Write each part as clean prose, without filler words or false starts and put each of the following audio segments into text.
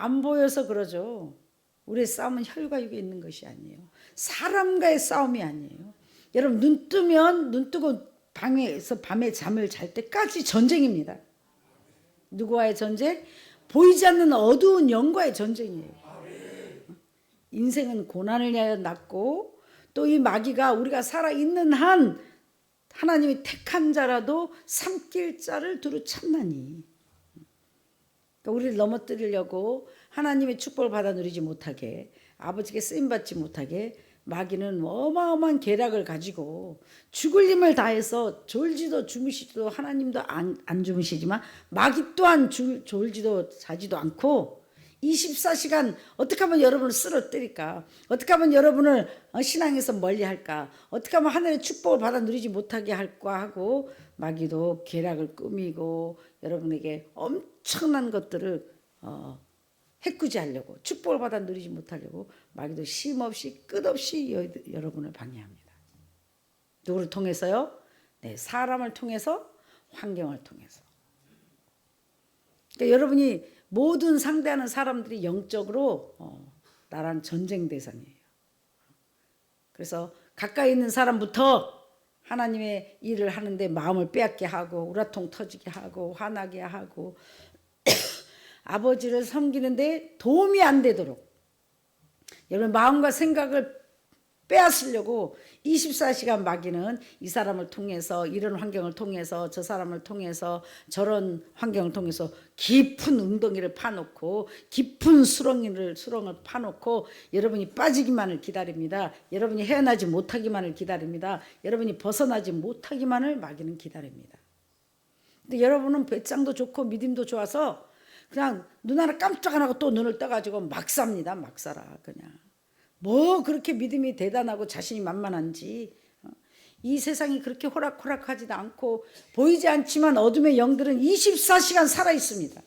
안 보여서 그러죠. 우리의 싸움은 혈과 육에 있는 것이 아니에요. 사람과의 싸움이 아니에요. 여러분 눈 뜨고 방에서 밤에 잠을 잘 때까지 전쟁입니다. 누구와의 전쟁? 보이지 않는 어두운 영과의 전쟁이에요. 인생은 고난을 위하여 났고 또 이 마귀가 우리가 살아있는 한 하나님이 택한 자라도 삼킬 자를 두루 참나니. 그러니까 우리를 넘어뜨리려고 하나님의 축복을 받아 누리지 못하게 아버지께 쓰임받지 못하게 마귀는 어마어마한 계략을 가지고 죽을 힘을 다해서 졸지도 주무시지도 하나님도 안 주무시지만 마귀 또한 졸지도 자지도 않고 24시간 어떻게 하면 여러분을 쓰러뜨릴까? 어떻게 하면 여러분을 신앙에서 멀리할까? 어떻게 하면 하늘의 축복을 받아 누리지 못하게 할까 하고 마귀도 계략을 꾸미고 여러분에게 엄청난 것들을 해꾸지하려고 축복을 받아 누리지 못하려고 마귀도 쉼없이 끝없이 여러분을 방해합니다. 누구를 통해서요? 네, 사람을 통해서, 환경을 통해서. 그러니까 여러분이 모든 상대하는 사람들이 영적으로 나랑 전쟁 대상이에요. 그래서 가까이 있는 사람부터 하나님의 일을 하는데 마음을 빼앗게 하고 우라통 터지게 하고 화나게 하고 아버지를 섬기는데 도움이 안 되도록 여러분 마음과 생각을 빼앗으려고 24시간 마귀는 이 사람을 통해서 이런 환경을 통해서 저 사람을 통해서 저런 환경을 통해서 깊은 웅덩이를 파놓고 깊은 수렁을 파놓고 여러분이 빠지기만을 기다립니다. 여러분이 헤어나지 못하기만을 기다립니다. 여러분이 벗어나지 못하기만을 마귀는 기다립니다. 근데 여러분은 배짱도 좋고 믿음도 좋아서 그냥 눈 하나 깜짝 안 하고 또 눈을 떠가지고 막 삽니다. 막 살아 그냥. 뭐 그렇게 믿음이 대단하고 자신이 만만한지. 이 세상이 그렇게 호락호락하지도 않고 보이지 않지만 어둠의 영들은 24시간 살아 있습니다.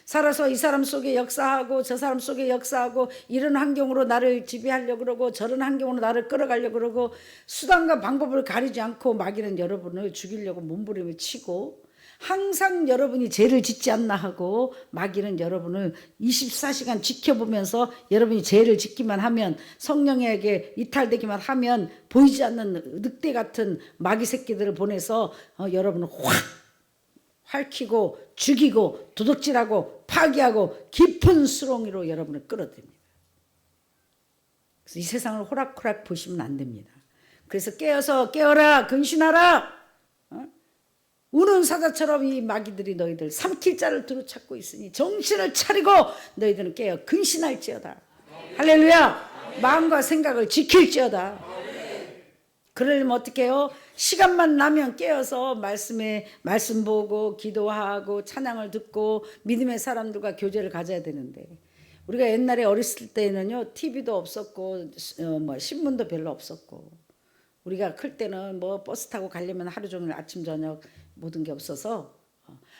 살아서 이 사람 속에 역사하고 저 사람 속에 역사하고 이런 환경으로 나를 지배하려고 그러고 저런 환경으로 나를 끌어가려고 그러고 수단과 방법을 가리지 않고 마귀는 여러분을 죽이려고 몸부림을 치고 항상 여러분이 죄를 짓지 않나 하고 마귀는 여러분을 24시간 지켜보면서 여러분이 죄를 짓기만 하면 성령에게 이탈되기만 하면 보이지 않는 늑대 같은 마귀 새끼들을 보내서 여러분을 확 핥히고 죽이고 도둑질하고 파괴하고 깊은 수렁이로 여러분을 끌어들입니다. 그래서 이 세상을 호락호락 보시면 안 됩니다. 그래서 깨어서 깨어라 근신하라. 우는 사자처럼 이 마귀들이 너희들 삼킬 자를 두루 찾고 있으니 정신을 차리고 너희들은 깨어 근신할지어다. 할렐루야. 마음과 생각을 지킬지어다. 그러려면 어떻게 해요? 시간만 나면 깨어서 말씀 보고 기도하고 찬양을 듣고 믿음의 사람들과 교제를 가져야 되는데 우리가 옛날에 어렸을 때는요 TV도 없었고 신문도 별로 없었고 우리가 클 때는 버스 타고 가려면 하루 종일 아침 저녁 모든 게 없어서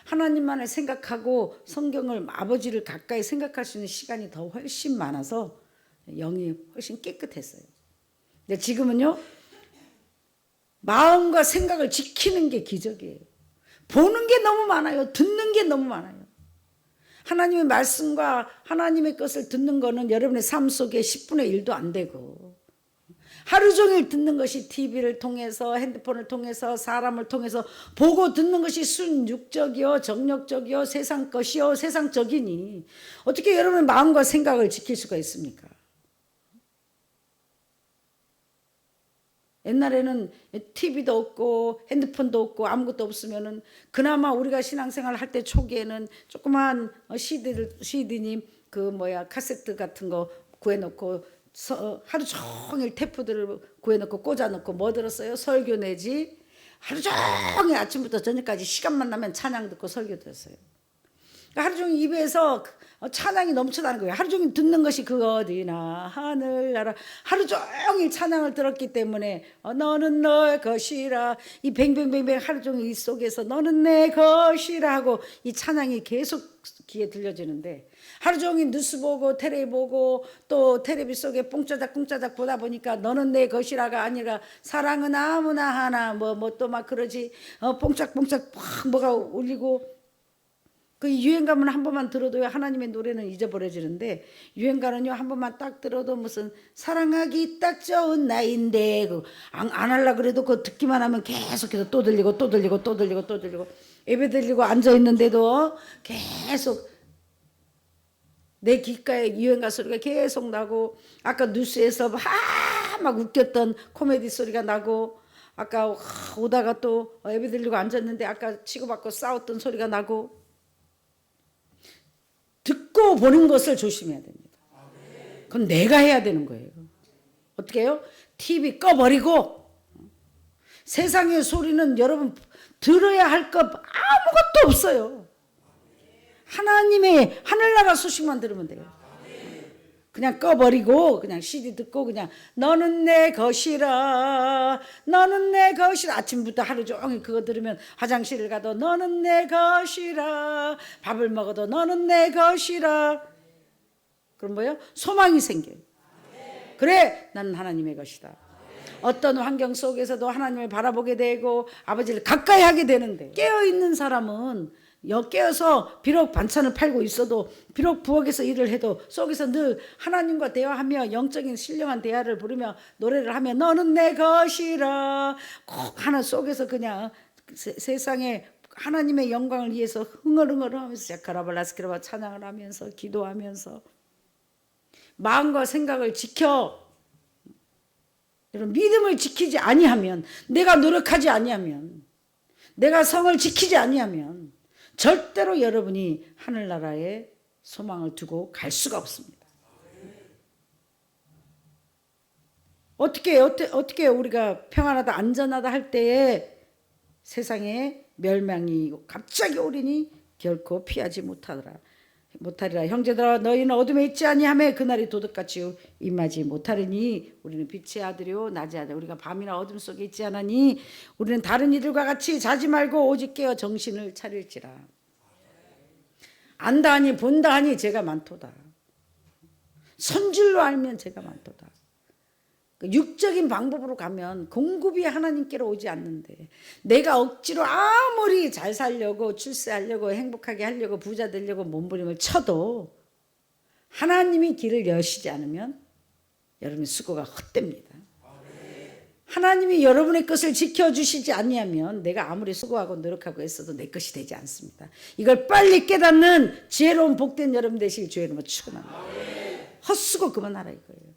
하나님만을 생각하고 성경을 아버지를 가까이 생각할 수 있는 시간이 더 훨씬 많아서 영이 훨씬 깨끗했어요. 근데 지금은요 마음과 생각을 지키는 게 기적이에요. 보는 게 너무 많아요. 듣는 게 너무 많아요. 하나님의 말씀과 하나님의 것을 듣는 거는 여러분의 삶 속에 10분의 1도 안 되고 하루 종일 듣는 것이 TV를 통해서 핸드폰을 통해서 사람을 통해서 보고 듣는 것이 순육적이요 정력적이요 세상 것이요 세상적이니 어떻게 여러분의 마음과 생각을 지킬 수가 있습니까? 옛날에는 TV도 없고 핸드폰도 없고 아무것도 없으면은 그나마 우리가 신앙생활 할 때 초기에는 조그만 CD님 카세트 같은 거 구해놓고 하루 종일 테이프들을 구해놓고 꽂아놓고 뭐 들었어요? 설교 내지 하루 종일 아침부터 저녁까지 시간만 나면 찬양 듣고 설교 들었어요. 하루 종일 입에서 찬양이 넘쳐나는 거예요. 하루 종일 듣는 것이 그 어디나 하늘나라 하루 종일 찬양을 들었기 때문에 너는 너의 것이라 이 뱅뱅뱅뱅 하루 종일 이 속에서 너는 내 것이라 하고 이 찬양이 계속 귀에 들려지는데 하루 종일 뉴스 보고 텔레비 보고 또 텔레비 속에 뽕짜작 보다 보니까 너는 내 것이라가 아니라 사랑은 아무나 하나 또 막 그러지 뽕짝뽕짝 팍 뭐가 울리고 그 유행가면 한 번만 들어도 하나님의 노래는 잊어버려지는데, 유행가는요 한 번만 딱 들어도 무슨 사랑하기 딱 좋은 나이인데 안 하려 그래도 그 듣기만 하면 계속해서 또 들리고 또 들리고 또 들리고 또 들리고, 예배 드리고 앉아 있는데도 계속 내 귓가에 유행가 소리가 계속 나고, 아까 뉴스에서 막 웃겼던 코미디 소리가 나고, 아까 오다가 또 예배 드리고 앉았는데 아까 치고받고 싸웠던 소리가 나고, 듣고 보는 것을 조심해야 됩니다. 그건 내가 해야 되는 거예요. 어떻게 해요? TV 꺼버리고, 세상의 소리는 여러분 들어야 할 것 아무것도 없어요. 하나님의 하늘나라 소식만 들으면 돼요. 그냥 꺼버리고 그냥 CD 듣고 그냥 너는 내 것이라, 너는 내 것이라, 아침부터 하루 종일 그거 들으면 화장실을 가도 너는 내 것이라, 밥을 먹어도 너는 내 것이라, 그럼 뭐예요? 소망이 생겨요. 그래, 나는 하나님의 것이다. 어떤 환경 속에서도 하나님을 바라보게 되고 아버지를 가까이 하게 되는데, 깨어있는 사람은 깨어서 비록 반찬을 팔고 있어도, 비록 부엌에서 일을 해도 속에서 늘 하나님과 대화하며 영적인 신령한 대화를 부르며 노래를 하며 너는 내 것이라, 꼭 하나 속에서 그냥 세상에 하나님의 영광을 위해서 흥얼흥얼 하면서 자카라발라스키라바 찬양을 하면서 기도하면서 마음과 생각을 지켜, 여러분 믿음을 지키지 아니하면, 내가 노력하지 아니하면, 내가 성을 지키지 아니하면 절대로 여러분이 하늘나라에 소망을 두고 갈 수가 없습니다. 어떻게 우리가 평안하다 안전하다 할 때에 세상에 멸망이 갑자기 오리니 결코 피하지 못하리라. 형제들아, 너희는 어둠에 있지 아니하며 그날이 도둑같이 임하지 못하리니 우리는 빛의 아들이요 낮의 아들, 우리가 밤이나 어둠 속에 있지 않으니 우리는 다른 이들과 같이 자지 말고 오직 깨어 정신을 차릴지라. 안다 하니 본다 하니 죄가 많도다. 선줄로 알면 죄가 많도다. 육적인 방법으로 가면 공급이 하나님께로 오지 않는데, 내가 억지로 아무리 잘 살려고 출세하려고 행복하게 하려고 부자 되려고 몸부림을 쳐도 하나님이 길을 여시지 않으면 여러분의 수고가 헛됩니다. 하나님이 여러분의 것을 지켜주시지 아니하면 내가 아무리 수고하고 노력하고 했어도 내 것이 되지 않습니다. 이걸 빨리 깨닫는 지혜로운 복된 여러분 되시길 주의 이름으로 축원합니다. 헛수고 그만하라 이거예요.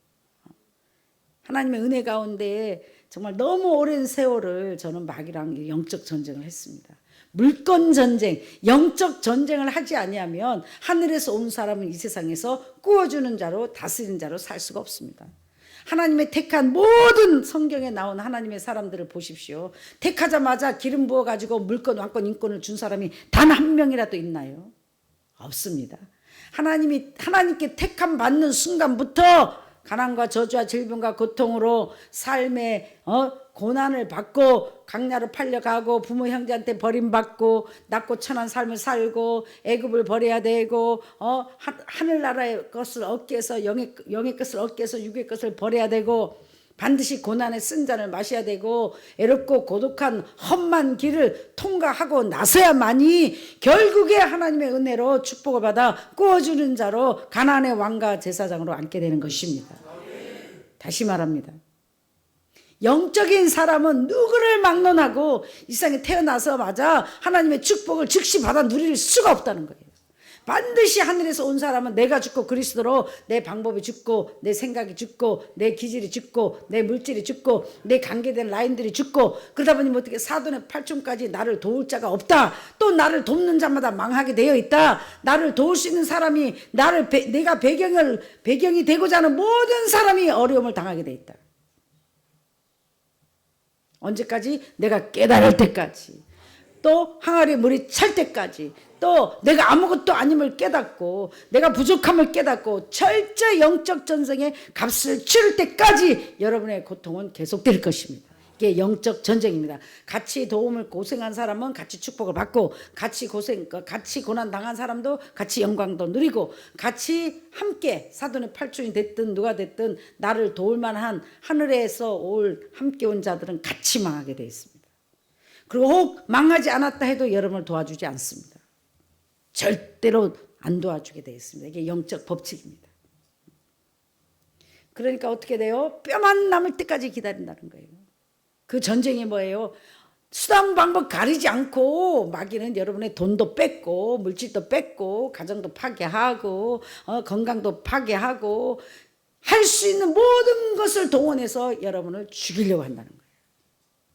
하나님의 은혜 가운데 정말 너무 오랜 세월을 저는 마귀랑 영적 전쟁을 했습니다. 물권 전쟁, 영적 전쟁을 하지 아니하면 하늘에서 온 사람은 이 세상에서 꾸어주는 자로 다스리는 자로 살 수가 없습니다. 하나님의 택한 모든 성경에 나온 하나님의 사람들을 보십시오. 택하자마자 기름 부어가지고 물권, 왕권, 인권을 준 사람이 단 한 명이라도 있나요? 없습니다. 하나님께 택함 받는 순간부터 가난과 저주와 질병과 고통으로 삶의 고난을 받고 강야로 팔려가고 부모 형제한테 버림받고 낮고 천한 삶을 살고 애굽을 버려야 되고 하늘나라의 것을 얻기 위해서 영의 것을 얻기 위해서 육의 것을 버려야 되고 반드시 고난의 쓴 잔을 마셔야 되고 애롭고 고독한 험한 길을 통과하고 나서야만이 결국에 하나님의 은혜로 축복을 받아 구워주는 자로 가나안의 왕과 제사장으로 앉게 되는 것입니다. 다시 말합니다. 영적인 사람은 누구를 막론하고 이 세상에 태어나서마자 하나님의 축복을 즉시 받아 누릴 수가 없다는 거예요. 반드시 하늘에서 온 사람은 내가 죽고 그리스도로 내 방법이 죽고 내 생각이 죽고 내 기질이 죽고 내 물질이 죽고 내 관계된 라인들이 죽고, 그러다 보니 어떻게 사돈의 팔촌까지 나를 도울 자가 없다. 또 나를 돕는 자마다 망하게 되어 있다. 나를 도울 수 있는 사람이 내가 배경이 되고자 하는 모든 사람이 어려움을 당하게 되어 있다. 언제까지? 내가 깨달을 때까지, 또 항아리에 물이 찰 때까지, 또 내가 아무것도 아님을 깨닫고 내가 부족함을 깨닫고 철저히 영적 전쟁의 값을 치를 때까지 여러분의 고통은 계속될 것입니다. 이게 영적 전쟁입니다. 같이 도움을 고생한 사람은 같이 축복을 받고, 같이 고난 당한 사람도 같이 영광도 누리고, 같이 함께 사돈의 팔촌이 됐든 누가 됐든 나를 도울 만한 하늘에서 함께 온 자들은 같이 망하게 되어 있습니다. 그리고 혹 망하지 않았다 해도 여러분을 도와주지 않습니다. 절대로 안 도와주게 되어 있습니다. 이게 영적 법칙입니다. 그러니까 어떻게 돼요? 뼈만 남을 때까지 기다린다는 거예요. 그 전쟁이 뭐예요? 수단 방법 가리지 않고 마귀는 여러분의 돈도 뺏고 물질도 뺏고 가정도 파괴하고 건강도 파괴하고 할 수 있는 모든 것을 동원해서 여러분을 죽이려고 한다는 거예요.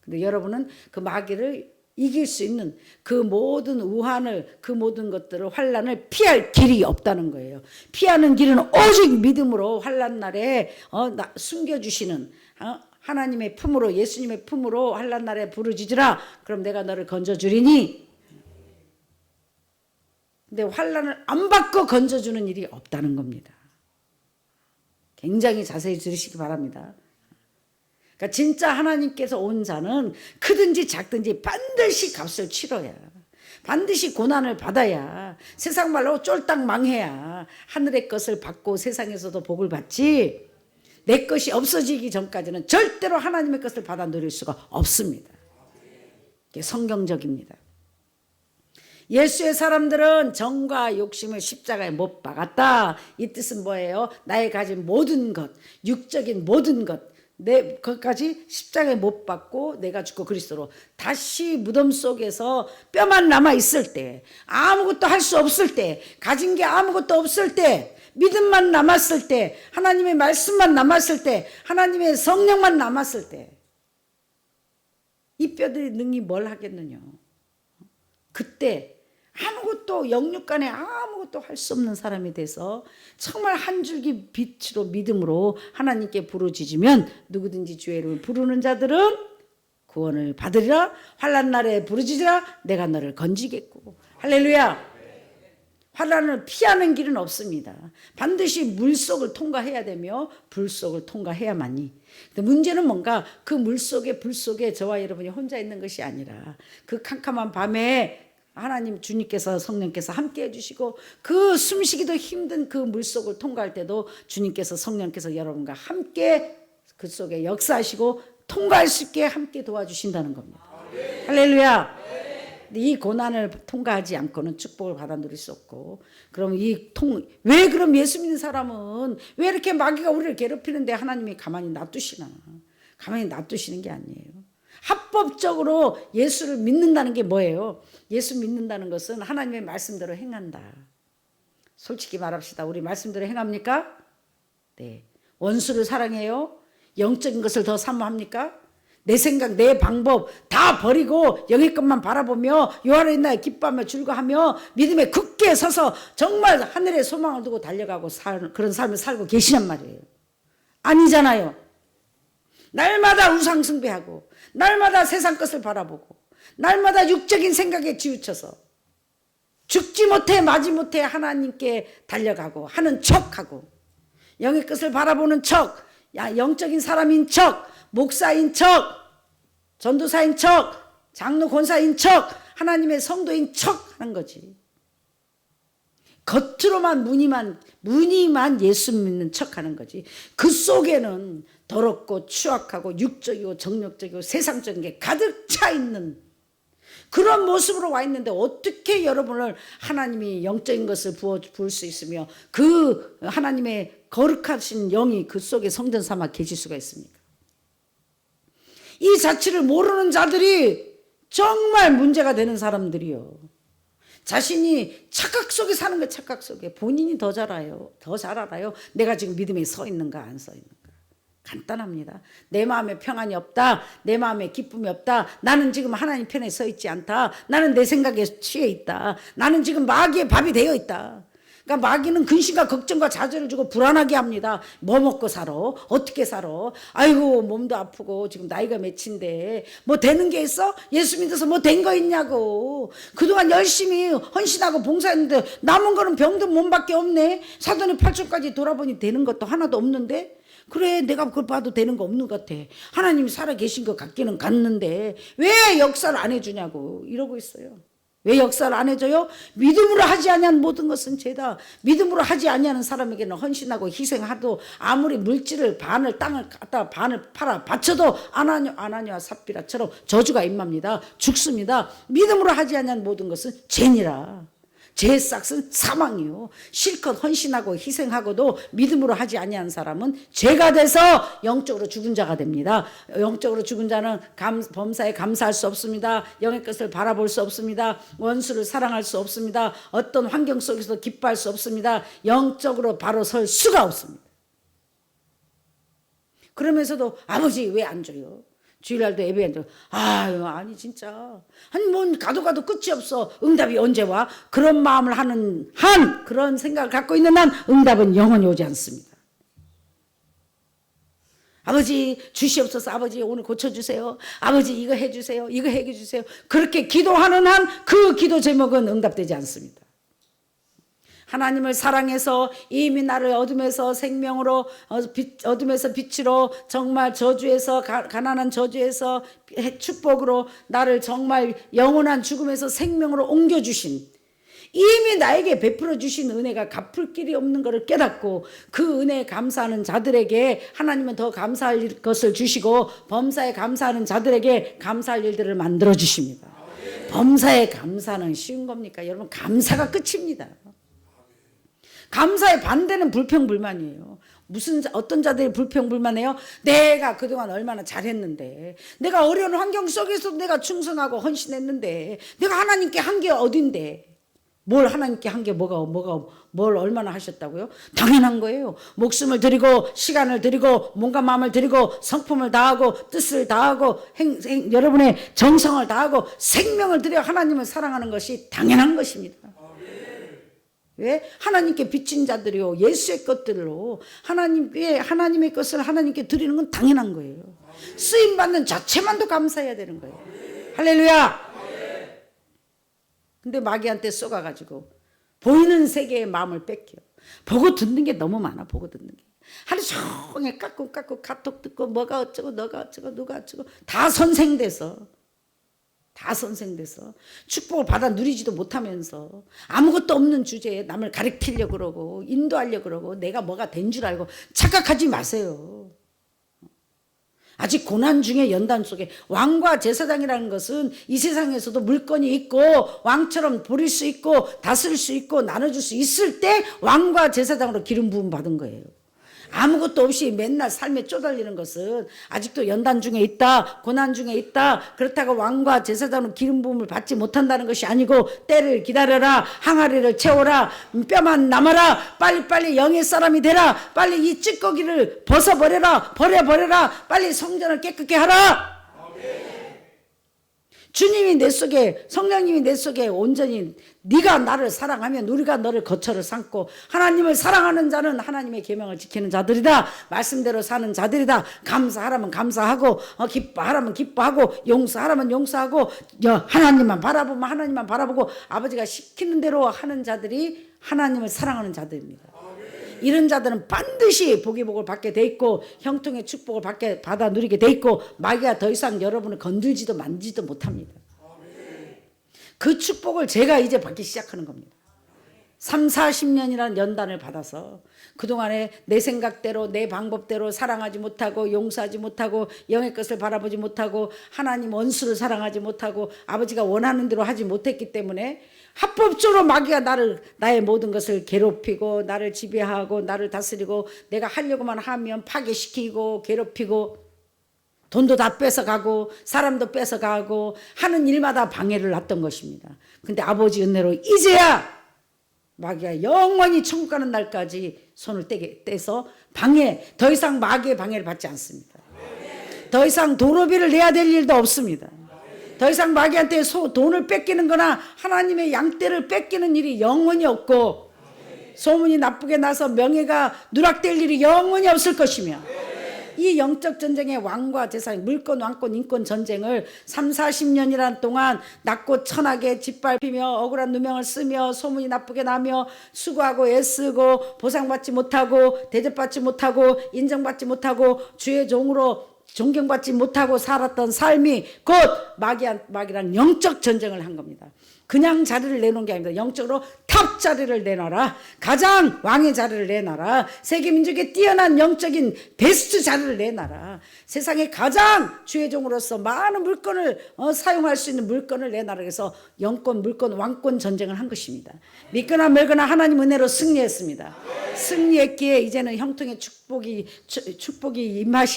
근데 여러분은 그 마귀를 이길 수 있는 그 모든 우환을 그 모든 것들을 환난을 피할 길이 없다는 거예요. 피하는 길은 오직 믿음으로 환난 날에 숨겨주시는 하나님의 품으로 예수님의 품으로 환난 날에 부르짖으라. 그럼 내가 너를 건져주리니. 근데 환난을 안 받고 건져주는 일이 없다는 겁니다. 굉장히 자세히 들으시기 바랍니다. 그러니까 진짜 하나님께서 온 자는 크든지 작든지 반드시 값을 치러야, 반드시 고난을 받아야, 세상 말로 쫄딱 망해야 하늘의 것을 받고 세상에서도 복을 받지, 내 것이 없어지기 전까지는 절대로 하나님의 것을 받아 누릴 수가 없습니다. 이게 성경적입니다. 예수의 사람들은 정과 욕심을 십자가에 못 박았다. 이 뜻은 뭐예요? 나의 가진 모든 것, 육적인 모든 것, 그것까지 십자가에 못 박고 내가 죽고 그리스도로 다시 무덤 속에서 뼈만 남아있을 때, 아무것도 할 수 없을 때, 가진 게 아무것도 없을 때, 믿음만 남았을 때, 하나님의 말씀만 남았을 때, 하나님의 성령만 남았을 때, 이 뼈들이 능히 뭘 하겠느냐. 그때 아무것도 영육간에 아무것도 할 수 없는 사람이 돼서 정말 한 줄기 빛으로 믿음으로 하나님께 부르짖으면 누구든지 주의 이름을 부르는 자들은 구원을 받으리라. 환난 날에 부르짖으라. 내가 너를 건지겠고. 할렐루야. 환난을 피하는 길은 없습니다. 반드시 물속을 통과해야 되며 불속을 통과해야만이. 근데 문제는 뭔가 그 물속에 불속에 저와 여러분이 혼자 있는 것이 아니라 그 캄캄한 밤에 하나님 주님께서 성령께서 함께 해주시고 그 숨쉬기도 힘든 그 물속을 통과할 때도 주님께서 성령께서 여러분과 함께 그 속에 역사하시고 통과할 수 있게 함께 도와주신다는 겁니다. 할렐루야. 이 고난을 통과하지 않고는 축복을 받아 누릴 수 없고, 그럼 왜 그럼 예수 믿는 사람은 왜 이렇게 마귀가 우리를 괴롭히는데 하나님이 가만히 놔두시나? 가만히 놔두시는 게 아니에요. 합법적으로 예수를 믿는다는 게 뭐예요? 예수 믿는다는 것은 하나님의 말씀대로 행한다. 솔직히 말합시다. 우리 말씀대로 행합니까? 네. 원수를 사랑해요? 영적인 것을 더 사모합니까? 내 생각, 내 방법 다 버리고 영의 것만 바라보며 요 안에 있나 기뻐하며 즐거하며 믿음에 굳게 서서 정말 하늘에 소망을 두고 달려가고 그런 삶을 살고 계시냔 말이에요. 아니잖아요. 날마다 우상 숭배하고 날마다 세상 것을 바라보고 날마다 육적인 생각에 치우쳐서 죽지 못해 마지 못해 하나님께 달려가고 하는 척하고 영의 것을 바라보는 척, 영적인 사람인 척, 목사인 척, 전도사인 척, 장로 권사인 척, 하나님의 성도인 척 하는 거지. 겉으로만 무늬만 예수 믿는 척 하는 거지. 그 속에는 더럽고 추악하고 육적이고 정력적이고 세상적인 게 가득 차 있는 그런 모습으로 와 있는데 어떻게 여러분을 하나님이 영적인 것을 부을 수 있으며 그 하나님의 거룩하신 영이 그 속에 성전 삼아 계실 수가 있습니까? 이 자취를 모르는 자들이 정말 문제가 되는 사람들이요. 자신이 착각 속에 사는 거예요. 착각 속에. 본인이 더 잘 알아요. 내가 지금 믿음에 서 있는가 안 서 있는가. 간단합니다. 내 마음에 평안이 없다. 내 마음에 기쁨이 없다. 나는 지금 하나님 편에 서 있지 않다. 나는 내 생각에 취해 있다. 나는 지금 마귀의 밥이 되어 있다. 그러니까 마귀는 근심과 걱정과 좌절을 주고 불안하게 합니다. 뭐 먹고 살아? 어떻게 살아? 아이고 몸도 아프고 지금 나이가 몇인데 뭐 되는 게 있어? 예수 믿어서 뭐 된 거 있냐고. 그동안 열심히 헌신하고 봉사했는데 남은 거는 병든 몸밖에 없네. 사돈의 8초까지 돌아보니 되는 것도 하나도 없는데 그래 내가 그걸 봐도 되는 거 없는 것 같아. 하나님이 살아계신 것 같기는 같는데 왜 역사를 안 해주냐고 이러고 있어요. 왜 역사를 안 해줘요? 믿음으로 하지 아니한 모든 것은 죄다. 믿음으로 하지 아니하는 사람에게는 헌신하고 희생하도 아무리 물질을 땅을 갖다 반을 팔아 바쳐도 아나니와 삽비라처럼 저주가 임합니다. 죽습니다. 믿음으로 하지 아니한 모든 것은 죄니라. 죄의 싹은 사망이요. 실컷 헌신하고 희생하고도 믿음으로 하지 아니한 사람은 죄가 돼서 영적으로 죽은 자가 됩니다. 영적으로 죽은 자는 범사에 감사할 수 없습니다. 영의 것을 바라볼 수 없습니다. 원수를 사랑할 수 없습니다. 어떤 환경 속에서도 기뻐할 수 없습니다. 영적으로 바로 설 수가 없습니다. 그러면서도 아버지 왜 안 줘요? 주일날도 예배 안 줘요. 아니 진짜 아니 뭔 가도 끝이 없어. 응답이 언제 와? 그런 마음을 하는 한, 그런 생각을 갖고 있는 한 응답은 영원히 오지 않습니다. 아버지 주시옵소서. 아버지 오늘 고쳐주세요. 아버지 이거 해주세요. 이거 해주세요. 그렇게 기도하는 한 그 기도 제목은 응답되지 않습니다. 하나님을 사랑해서 이미 나를 어둠에서 생명으로, 어둠에서 빛으로, 정말 저주에서, 가난한 저주에서 축복으로 나를 정말 영원한 죽음에서 생명으로 옮겨주신, 이미 나에게 베풀어 주신 은혜가 갚을 길이 없는 것을 깨닫고 그 은혜에 감사하는 자들에게 하나님은 더 감사할 것을 주시고, 범사에 감사하는 자들에게 감사할 일들을 만들어 주십니다. 범사에 감사는 쉬운 겁니까? 여러분, 감사가 끝입니다. 감사의 반대는 불평불만이에요. 어떤 자들이 불평불만해요? 내가 그동안 얼마나 잘했는데, 내가 어려운 환경 속에서도 내가 충성하고 헌신했는데, 내가 하나님께 한 게 어딘데, 뭘 하나님께 한 게 뭘 얼마나 하셨다고요? 당연한 거예요. 목숨을 드리고 시간을 드리고 몸과 마음을 드리고 성품을 다하고 뜻을 다하고 여러분의 정성을 다하고 생명을 들여 하나님을 사랑하는 것이 당연한 것입니다. 왜? 하나님께 비친 자들이요, 예수의 것들로 하나님의 것을 하나님께 드리는 건 당연한 거예요. 쓰임받는 자체만도 감사해야 되는 거예요. 할렐루야. 근데 마귀한테 쏘가가지고 보이는 세계의 마음을 뺏겨. 보고 듣는 게 너무 많아. 보고 듣는 게 하루 종일 깎고 카톡 듣고 뭐가 어쩌고 너가 어쩌고 누가 어쩌고 다 선생돼서 축복을 받아 누리지도 못하면서 아무것도 없는 주제에 남을 가르치려고 그러고 인도하려고 그러고 내가 뭐가 된 줄 알고 착각하지 마세요. 아직 고난 중에 연단 속에 왕과 제사장이라는 것은 이 세상에서도 물건이 있고 왕처럼 부릴 수 있고 다스릴 수 있고 나눠줄 수 있을 때 왕과 제사장으로 기름 부음 받은 거예요. 아무것도 없이 맨날 삶에 쪼달리는 것은 아직도 연단 중에 있다, 고난 중에 있다, 그렇다고 왕과 제사장으로 기름 부음을 받지 못한다는 것이 아니고 때를 기다려라, 항아리를 채워라, 뼈만 남아라, 빨리빨리 영의 사람이 되라, 빨리 이 찌꺼기를 벗어버려라, 버려버려라, 빨리 성전을 깨끗게 하라. 주님이 내 속에, 성령님이 내 속에 온전히 네가 나를 사랑하면 우리가 너를 거처를 삼고, 하나님을 사랑하는 자는 하나님의 계명을 지키는 자들이다, 말씀대로 사는 자들이다, 감사하라면 감사하고 기뻐하라면 기뻐하고 용서하라면 용서하고 하나님만 바라보면 하나님만 바라보고 아버지가 시키는 대로 하는 자들이 하나님을 사랑하는 자들입니다. 이런 자들은 반드시 복의 복을 받게 돼 있고 형통의 축복을 받아 누리게 돼 있고 마귀가 더 이상 여러분을 건들지도 만지도 못합니다. 그 축복을 제가 이제 받기 시작하는 겁니다. 30-40년이라는 연단을 받아서 그동안에 내 생각대로 내 방법대로 사랑하지 못하고 용서하지 못하고 영의 것을 바라보지 못하고 하나님 원수를 사랑하지 못하고 아버지가 원하는 대로 하지 못했기 때문에 합법적으로 마귀가 나의 모든 것을 괴롭히고 나를 지배하고 나를 다스리고 내가 하려고만 하면 파괴시키고 괴롭히고 돈도 다 뺏어가고 사람도 뺏어가고 하는 일마다 방해를 놨던 것입니다. 근데 아버지 은혜로 이제야 마귀가 영원히 천국 가는 날까지 손을 떼서 더 이상 마귀의 방해를 받지 않습니다. 더 이상 도로비를 내야 될 일도 없습니다. 더 이상 마귀한테 돈을 뺏기는 거나 하나님의 양떼를 뺏기는 일이 영원히 없고 소문이 나쁘게 나서 명예가 누락될 일이 영원히 없을 것이며 이 영적 전쟁의 왕과 제사장, 물권, 왕권, 인권 전쟁을 30-40년이라는 동안 낮고 천하게 짓밟히며 억울한 누명을 쓰며 소문이 나쁘게 나며 수고하고 애쓰고 보상받지 못하고 대접받지 못하고 인정받지 못하고 주의 종으로 존경받지 못하고 살았던 삶이 곧 마귀랑 영적 전쟁을 한 겁니다. 그냥 자리를 내놓은 게 아닙니다. 영적으로 탑 자리를 내놔라. 가장 왕의 자리를 내놔라. 세계 민족의 뛰어난 영적인 베스트 자리를 내놔라. 세상에 가장 주의 종으로서 많은 물건을 사용할 수 있는 물건을 내놔라. 그래서 영권, 물권, 왕권 전쟁을 한 것입니다. 믿거나 말거나 하나님 은혜로 승리했습니다. 승리했기에 이제는 형통의 축복이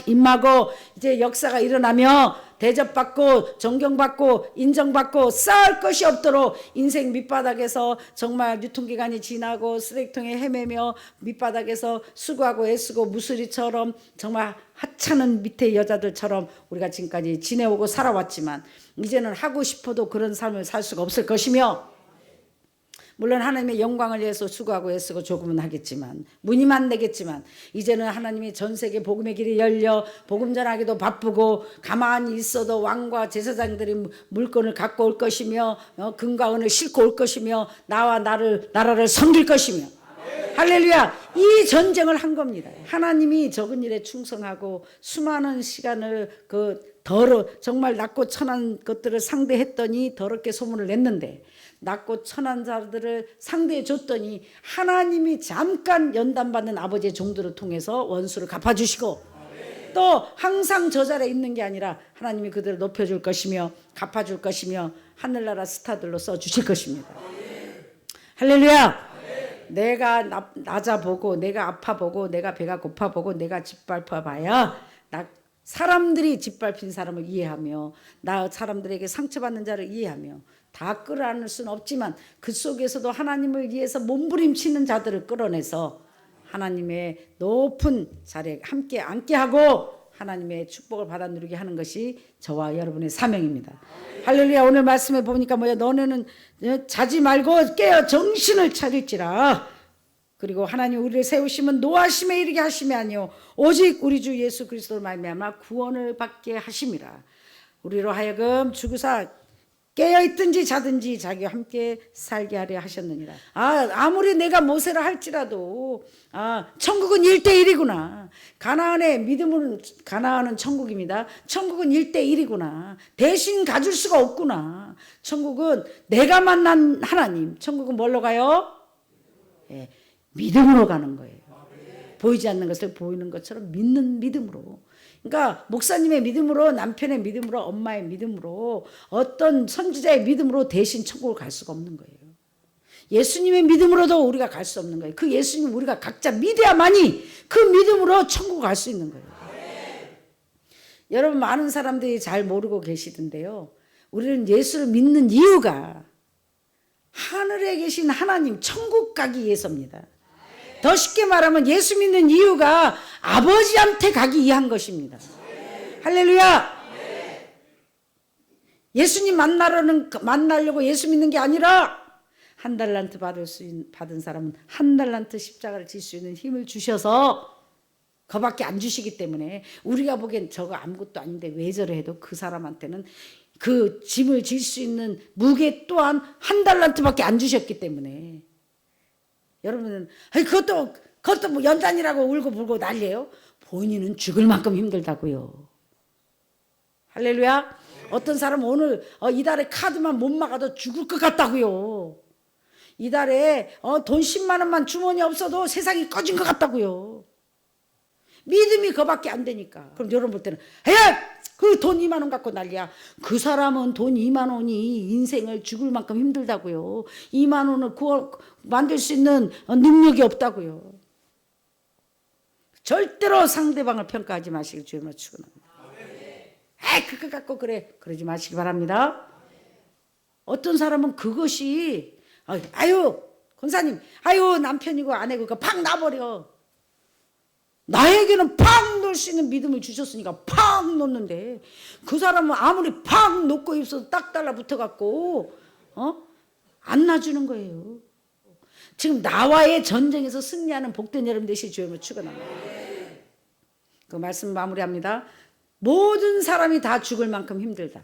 임하고 이제 역사가 일어나며 대접받고 존경받고 인정받고 쌓을 것이 없도록 인생 밑바닥에서 정말 유통기간이 지나고 쓰레기통에 헤매며 밑바닥에서 수고하고 애쓰고 무수리처럼 정말 하찮은 밑에 여자들처럼 우리가 지금까지 지내오고 살아왔지만 이제는 하고 싶어도 그런 삶을 살 수가 없을 것이며, 물론 하나님의 영광을 위해서 수고하고 애쓰고 조금은 하겠지만 무늬만 내겠지만 이제는 하나님이 전 세계 복음의 길이 열려 복음 전하기도 바쁘고 가만히 있어도 왕과 제사장들이 물건을 갖고 올 것이며 금과 은을 싣고 올 것이며 나와 나라를 섬길 것이며, 할렐루야. 이 전쟁을 한 겁니다. 하나님이 적은 일에 충성하고 수많은 시간을 정말 낮고 천한 것들을 상대했더니 더럽게 소문을 냈는데, 낮고 천한 자들을 상대해 줬더니 하나님이 잠깐 연단받는 아버지의 종들을 통해서 원수를 갚아주시고, 또 항상 저 자리에 있는 게 아니라 하나님이 그들을 높여줄 것이며 갚아줄 것이며 하늘나라 스타들로 써주실 것입니다. 할렐루야. 내가 낮아보고 내가 아파보고 내가 배가 고파보고 내가 짓밟아봐야 사람들이 짓밟힌 사람을 이해하며 사람들에게 상처받는 자를 이해하며 다 끌어안을 수는 없지만 그 속에서도 하나님을 위해서 몸부림치는 자들을 끌어내서 하나님의 높은 자리에 함께 앉게 하고 하나님의 축복을 받아 누리게 하는 것이 저와 여러분의 사명입니다. 할렐루야. 오늘 말씀에 보니까 너네는 자지 말고 깨어 정신을 차릴지라. 그리고 하나님 우리를 세우시면 노하심에 이르게 하심이 아니요 오직 우리 주 예수 그리스도로 말미암아 구원을 받게 하심이라. 우리로 하여금 죽으사 깨어있든지 자든지 자기와 함께 살게 하려 하셨느니라. 아무리 내가 모세라 할지라도 천국은 1:1이구나. 가나안은 천국입니다. 천국은 1:1이구나. 대신 가줄 수가 없구나. 천국은 내가 만난 하나님. 천국은 뭘로 가요? 믿음으로 가는 거예요. 보이지 않는 것을 보이는 것처럼 믿는 믿음으로. 그러니까 목사님의 믿음으로, 남편의 믿음으로, 엄마의 믿음으로, 어떤 선지자의 믿음으로 대신 천국을 갈 수가 없는 거예요. 예수님의 믿음으로도 우리가 갈 수 없는 거예요. 그 예수님 우리가 각자 믿어야만이 그 믿음으로 천국을 갈 수 있는 거예요. 여러분, 많은 사람들이 잘 모르고 계시던데요, 우리는 예수를 믿는 이유가 하늘에 계신 하나님 천국 가기 위해서입니다. 더 쉽게 말하면 예수 믿는 이유가 아버지한테 가기 위한 것입니다. 할렐루야. 예수님 만나려고 예수 믿는 게 아니라 한 달란트 받은 사람은 한 달란트 십자가를 질 수 있는 힘을 주셔서 그밖에 안 주시기 때문에 우리가 보기엔 저거 아무것도 아닌데 왜 저래 해도 그 사람한테는 그 짐을 질 수 있는 무게 또한 한 달란트밖에 안 주셨기 때문에, 여러분은 그것도 뭐 연단이라고 울고 불고 난리예요. 본인은 죽을 만큼 힘들다고요. 할렐루야. 어떤 사람은 오늘 이달에 카드만 못 막아도 죽을 것 같다고요. 이달에 돈 10만 원만 주머니 없어도 세상이 꺼진 것 같다고요. 믿음이 그거밖에 안 되니까. 그럼 여러분 볼 때는 그 돈 2만 원 갖고 난리야. 그 사람은 돈 2만 원이 인생을 죽을 만큼 힘들다고요. 2만 원을 만들 수 있는 능력이 없다고요. 절대로 상대방을 평가하지 마시길 주님으로 축원합니다. 그거 갖고 그러지 마시기 바랍니다. 어떤 사람은 그것이 권사님 남편이고 아내고 팍 놔버려. 나에게는 팍 놓을 수 있는 믿음을 주셨으니까 팍 놓는데, 그 사람은 아무리 팍 놓고 있어도 딱 달라붙어갖고 안 놔주는 거예요. 지금 나와의 전쟁에서 승리하는 복된 여러분 되실 주님을 축원합니다. 그 말씀 마무리합니다. 모든 사람이 다 죽을 만큼 힘들다.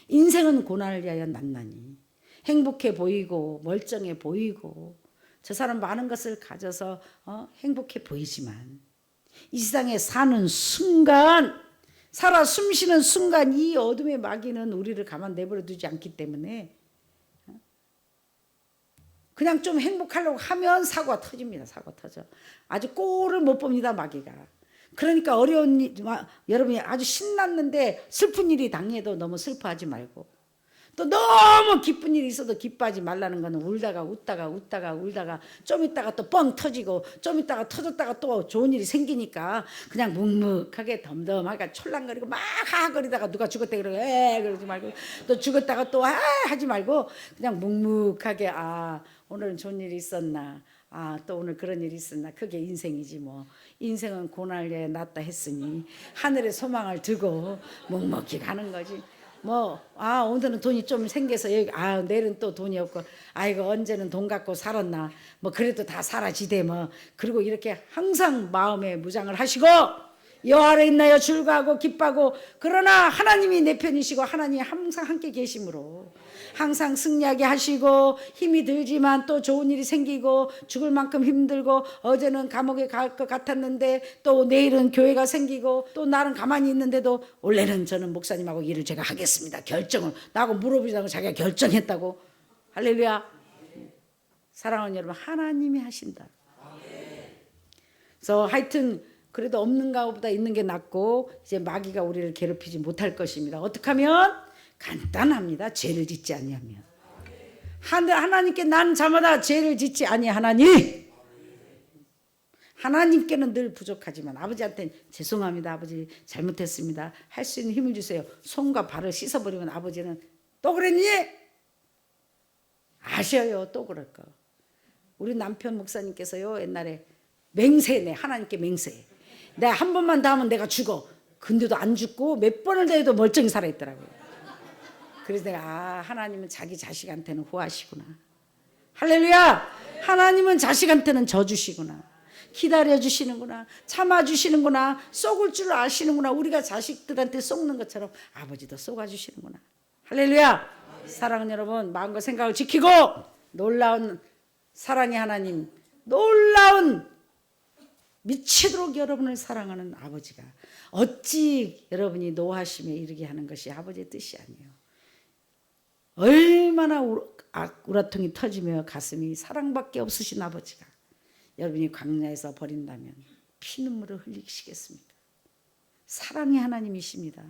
인생은 고난을 위하여 난나니. 행복해 보이고 멀쩡해 보이고 저 사람 많은 것을 가져서 행복해 보이지만 이 세상에 사는 순간, 살아 숨쉬는 순간 이 어둠의 마귀는 우리를 가만 내버려 두지 않기 때문에 그냥 좀 행복하려고 하면 사고가 터집니다. 사고 터져. 아주 꼴을 못 봅니다. 마귀가. 그러니까 어려운 일, 여러분이 아주 신났는데 슬픈 일이 당해도 너무 슬퍼하지 말고, 또 너무 기쁜 일이 있어도 기뻐하지 말라는 거는 울다가 웃다가 좀 있다가 또 뻥 터지고 좀 있다가 터졌다가 또 좋은 일이 생기니까 그냥 묵묵하게 덤덤하게 촐랑거리고 막 하하거리다가 누가 죽었다 그러고 그러지 말고, 또 죽었다가 또 하지 말고 그냥 묵묵하게 오늘은 좋은 일이 있었나, 또 오늘 그런 일이 있었나. 그게 인생이지 뭐. 인생은 고난에 낫다 했으니 하늘에 소망을 두고 묵묵히 가는 거지. 오늘은 돈이 좀 생겨서 여기, 내일은 또 돈이 없고, 이거 언제는 돈 갖고 살았나. 그래도 다 사라지대 뭐. 그리고 이렇게 항상 마음에 무장을 하시고, 여호와를 인하여 즐거워하고 기뻐하고, 그러나 하나님이 내 편이시고 하나님이 항상 함께 계심으로 항상 승리하게 하시고, 힘이 들지만 또 좋은 일이 생기고, 죽을 만큼 힘들고, 어제는 감옥에 갈 것 같았는데 또 내일은 교회가 생기고, 또 나는 가만히 있는데도 원래는 저는 목사님하고 일을 제가 하겠습니다 결정을 나하고 물어보지도 않고 자기가 결정했다고. 할렐루야. 사랑하는 여러분, 하나님이 하신다. 그래서 하여튼 그래도 없는 것보다 있는 게 낫고, 이제 마귀가 우리를 괴롭히지 못할 것입니다. 어떻게 하면? 간단합니다. 죄를 짓지 아니하면. 하나님께 난 자마다 죄를 짓지 아니하나니. 하나님께는 늘 부족하지만 아버지한테는 죄송합니다. 아버지 잘못했습니다. 할 수 있는 힘을 주세요. 손과 발을 씻어버리면 아버지는 또 그랬니? 아셔요. 또 그럴 거. 우리 남편 목사님께서요, 옛날에 맹세네. 하나님께 맹세. 내가 한 번만 더 하면 내가 죽어. 근데도 안 죽고 몇 번을 대도 멀쩡히 살아있더라고요. 그래서 내가 하나님은 자기 자식한테는 후하시구나. 할렐루야. 하나님은 자식한테는 져주시구나. 기다려주시는구나. 참아주시는구나. 쏘을 줄 아시는구나. 우리가 자식들한테 쏘는 것처럼 아버지도 쏘아주시는구나. 할렐루야. 사랑하는 여러분, 마음과 생각을 지키고 놀라운 사랑의 하나님, 놀라운 미치도록 여러분을 사랑하는 아버지가 어찌 여러분이 노하심에 이르게 하는 것이 아버지의 뜻이 아니에요. 얼마나 우라통이 터지며 가슴이 사랑밖에 없으신 아버지가 여러분이 광야에서 버린다면 피눈물을 흘리시겠습니까? 사랑의 하나님이십니다.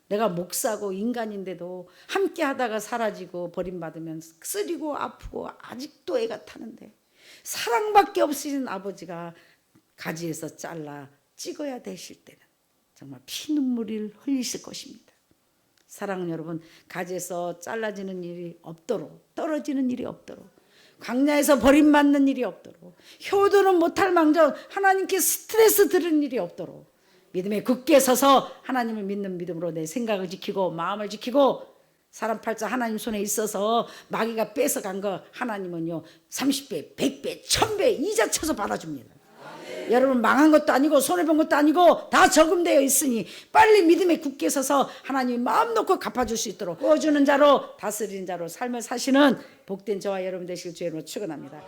내가 목사고 인간인데도 함께 하다가 사라지고 버림받으면 쓰리고 아프고 아직도 애가 타는데, 사랑밖에 없으신 아버지가 가지에서 잘라 찍어야 되실 때는 정말 피눈물을 흘리실 것입니다. 사랑하는 여러분, 가지에서 잘라지는 일이 없도록, 떨어지는 일이 없도록, 광야에서 버림받는 일이 없도록, 효도는 못할 망정 하나님께 스트레스 들은 일이 없도록 믿음에 굳게 서서 하나님을 믿는 믿음으로 내 생각을 지키고 마음을 지키고, 사람 팔자 하나님 손에 있어서 마귀가 뺏어간 거 하나님은요 30배, 100배, 1000배 이자 쳐서 받아줍니다. 여러분, 망한 것도 아니고 손해본 것도 아니고 다 저금되어 있으니 빨리 믿음에 굳게 서서 하나님이 마음 놓고 갚아줄 수 있도록 구워주는 자로 다스리는 자로 삶을 사시는 복된 저와 여러분 되실 주의 이름으로 축원합니다.